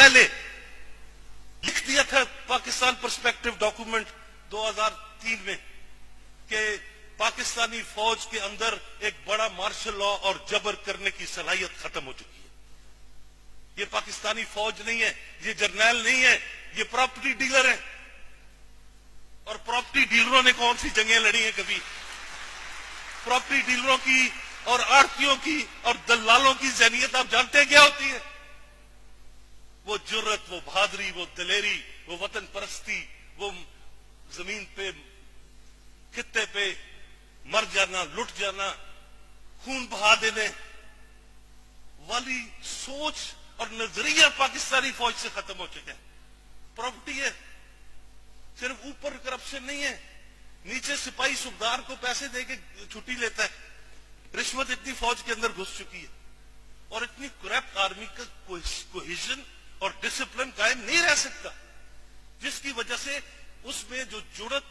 پہلے لکھ دیا تھا پاکستان پرسپیکٹو ڈاکومنٹ 2003 میں کہ پاکستانی فوج کے اندر ایک بڑا مارشل لا اور جبر کرنے کی صلاحیت ختم ہو چکی ہے. یہ پاکستانی فوج نہیں ہے, یہ جرنیل نہیں ہے, یہ پراپرٹی ڈیلر ہے. اور پراپرٹی ڈیلروں نے کون سی جنگیں لڑی ہیں کبھی؟ پراپرٹی ڈیلروں کی اور آڑتیوں کی اور دلالوں کی ذہنیت آپ جانتے ہیں کیا ہوتی ہے؟ وہ جرت, وہ بہادری, وہ دلیری, وہ وطن پرستی, وہ زمین پہ خطے پہ مر جانا, لٹ جانا, خون بہا دینے والی سوچ اور نظریہ پاکستانی فوج سے ختم ہو چکا ہے. پراپرٹی ہے, صرف اوپر کرپشن نہیں ہے, نیچے سپاہی سبدار کو پیسے دے کے چھٹی لیتا ہے. رشوت اتنی فوج کے اندر گھس چکی ہے اور اتنی کرپٹ آرمی کا کوہیژن اور ڈسپلن قائم نہیں رہ سکتا, جس کی وجہ سے اس میں جو جرت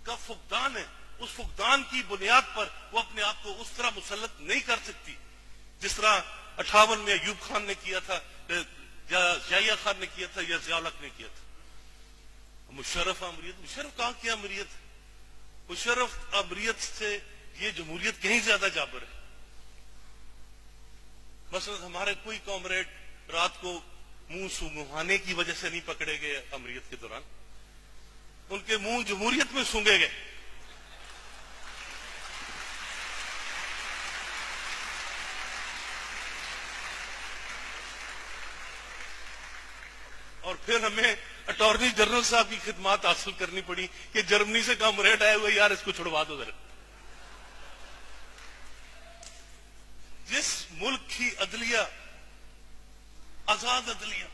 کا فقدان ہے, اس فقدان کی بنیاد پر وہ اپنے آپ کو اس طرح مسلط نہیں کر سکتی جس طرح 58 میں ایوب خان نے کیا تھا, یا ضیاء خان نے کیا تھا, یا ضیاء الحق نے کیا تھا. مشرف امریت, مشرف کہاں کی امریت؟ مشرف امریت سے یہ جمہوریت کہیں زیادہ جابر ہے. مثلا ہمارے کوئی کامریڈ رات کو منہ سونگھانے کی وجہ سے نہیں پکڑے گئے امریت کے دوران, ان کے منہ جمہوریت میں سونگے گئے. اور پھر ہمیں اٹارنی جنرل صاحب کی خدمات حاصل کرنی پڑی کہ جرمنی سے کامریڈ آئے ہوئے, یار اس کو چھڑوا دو ذرا. جس ملک کی عدلیہ, آزاد عدلیہ,